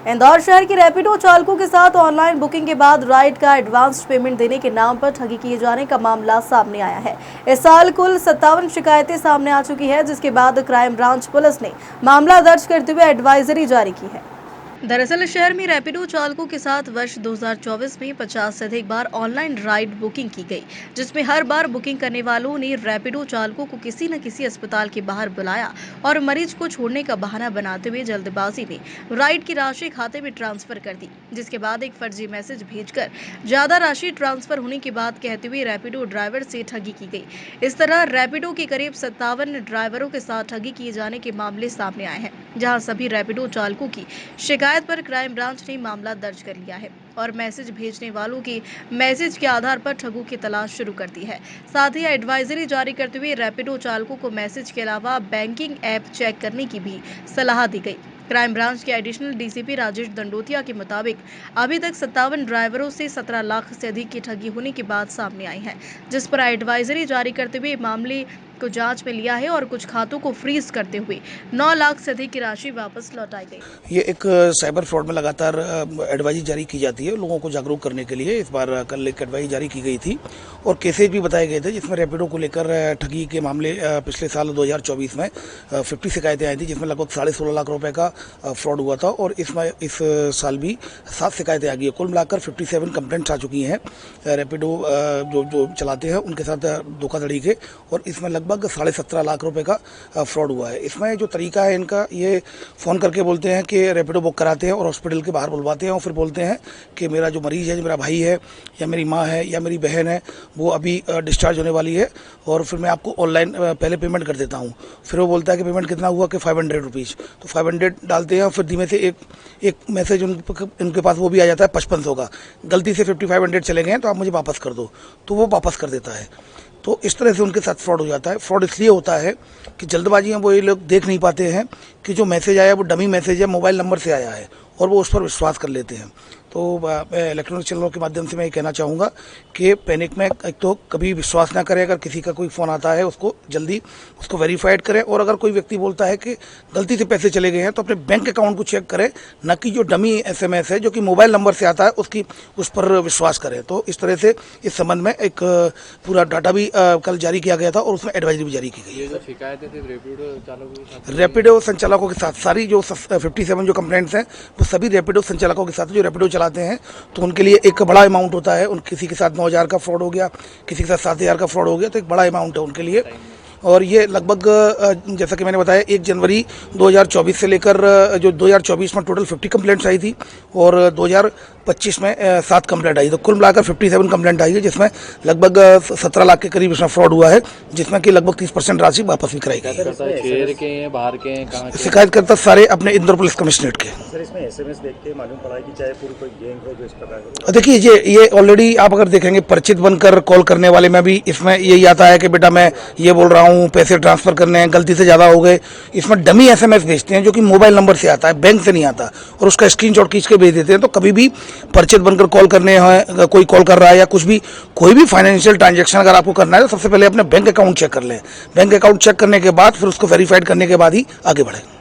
इंदौर शहर के रैपिडो चालकों के साथ ऑनलाइन बुकिंग के बाद राइड का एडवांस पेमेंट देने के नाम पर ठगी किए जाने का मामला सामने आया है। इस साल कुल 57 शिकायतें सामने आ चुकी है, जिसके बाद क्राइम ब्रांच पुलिस ने मामला दर्ज करते हुए एडवाइजरी जारी की है। दरअसल शहर में रैपिडो चालकों के साथ वर्ष 2024 में 50 से अधिक बार ऑनलाइन राइड बुकिंग की गई, जिसमें हर बार बुकिंग करने वालों ने रैपिडो चालकों को किसी न किसी अस्पताल के बाहर बुलाया और मरीज को छोड़ने का बहाना बनाते हुए जल्दबाजी में राइड की राशि खाते में ट्रांसफर कर दी, जिसके बाद एक फर्जी मैसेज भेजकर ज्यादा राशि ट्रांसफर होने की बात कहते हुए रैपिडो ड्राइवर से ठगी की गई। इस तरह रैपिडो के करीब 57 ड्राइवरों के साथ ठगी किए जाने के मामले सामने आए हैं, जहां सभी रैपिडो चालकों की शिकायत पर क्राइम ब्रांच ने मामला दर्ज कर लिया है और मैसेज भेजने वालों की मैसेज के आधार पर ठगों की तलाश शुरू कर दी है। साथ ही एडवाइजरी जारी करते हुए रैपिडो चालकों को मैसेज के अलावा बैंकिंग ऐप चेक करने की भी सलाह दी गई। क्राइम ब्रांच के एडिशनल डीसीपी राजेश दंडोतिया के मुताबिक अभी तक 57 ड्राइवरों से 17 लाख से अधिक की ठगी होने की बात सामने आई है, जिस पर एडवाइजरी जारी करते हुए मामले को जांच में लिया है और कुछ खातों को फ्रीज करते हुए 9 लाख से अधिक की राशि वापस लौटाई गई। ये एक साइबर फ्रॉड में लगातार एडवाइजरी जारी की जाती है लोगों को जागरूक करने के लिए। इस बार कल एक एडवाइजरी जारी की गई थी और केसेज भी बताए गए थे, जिसमें रैपिडो को लेकर ठगी के मामले पिछले साल 2024 में 50 शिकायतें आई थी, जिसमें लगभग 16.5 लाख रुपए का फ्रॉड हुआ था और इसमें इस साल भी 7 शिकायतें आ गई है। कुल मिलाकर 57 कंप्लेंट्स आ चुकी हैं रैपिडो जो चलाते हैं उनके साथ धोखाधड़ी के, और इसमें लगभग 17.5 लाख रुपए का फ्रॉड हुआ है। इसमें जो तरीका है इनका, ये फ़ोन करके बोलते हैं कि रैपिडो बुक कराते हैं और हॉस्पिटल के बाहर बुलवाते हैं और फिर बोलते हैं कि मेरा जो मरीज़ है, जो मेरा भाई है या मेरी माँ है या मेरी बहन है, वो अभी डिस्चार्ज होने वाली है और फिर मैं आपको ऑनलाइन पहले पेमेंट कर देता हूँ। फिर वो बोलता है कि पेमेंट कितना हुआ कि 500 रुपीज़, तो 500 डालते हैं और फिर धीमे से एक मैसेज उनके पास वो भी आ जाता है 5500 का, गलती से 5500 चले गए हैं तो आप मुझे वापस कर दो, तो वो वापस कर देता है। तो इस तरह से उनके साथ फ्रॉड हो जाता है। फ्रॉड इसलिए होता है कि जल्दबाजी में वो ये लोग देख नहीं पाते हैं कि जो मैसेज आया वो डमी मैसेज है, मोबाइल नंबर से आया है और वो उस पर विश्वास कर लेते हैं। तो इलेक्ट्रॉनिक चैनलों के माध्यम से मैं ये कहना चाहूँगा कि पैनिक में एक तो कभी विश्वास ना करें। अगर किसी का कोई फ़ोन आता है उसको जल्दी उसको वेरीफाइड करें, और अगर कोई व्यक्ति बोलता है कि गलती से पैसे चले गए हैं तो अपने बैंक अकाउंट को चेक करें, न कि जो डमी SMS है जो कि मोबाइल नंबर से आता है उस पर विश्वास करें। तो इस तरह से इस संबंध में एक पूरा डाटा भी कल जारी किया गया था और उसमें एडवाइजरी भी जारी की गई है। शिकायतें थी रैपिडो संचालकों के साथ सारी जो 57 जो कंप्लेंट्स हैं वो सभी रैपिडो संचालकों के साथ जो रैपिडो चलाते हैं, तो उनके लिए एक बड़ा अमाउंट होता है। किसी के साथ 9,000 का फ्रॉड हो गया, किसी के साथ 7,000 का फ्रॉड हो गया, तो एक बड़ा अमाउंट है उनके लिए। और ये लगभग जैसा कि मैंने बताया 1 जनवरी 2024 से लेकर जो 2024 में टोटल 50 कंप्लेंट्स आई थी और 2025 में 7 कंप्लेंट आई, तो कुल मिलाकर 57 कंप्लेंट आई है, जिसमें लगभग 17 लाख के करीब इसमें फ्रॉड हुआ है, जिसमें कि लगभग 30% राशि वापस भी कराई गई है। शहर के हैं, बाहर के हैं, कहाँ के? शिकायतकर्ता सारे अपने इंदौर पुलिस कमिश्नरेट के। सर, इसमें SMS देख के मालूम पड़ा कि चाहे पूरी कोई गैंग हो जो इस प्रकार। देखिए ये ऑलरेडी आप अगर देखेंगे परिचित बनकर कॉल करने वाले में भी इसमें यही आता है कि बेटा मैं ये बोल रहा हूँ, पैसे ट्रांसफर करने हैं, गलती से ज़्यादा हो गए। इसमें डमी SMS भेजते हैं जो कि मोबाइल नंबर से आता है, बैंक से नहीं आता, और उसका स्क्रीनशॉट खींच के भेज देते हैं। तो कभी भी परिचित बनकर कॉल करने हैं, कोई कॉल कर रहा है या कुछ भी कोई भी फाइनेंशियल ट्रांजैक्शन अगर आपको करना है तो सबसे पहले अपने बैंक अकाउंट चेक कर लें। बैंक अकाउंट चेक करने के बाद फिर उसको वेरीफाइड करने के बाद ही आगे बढ़ें।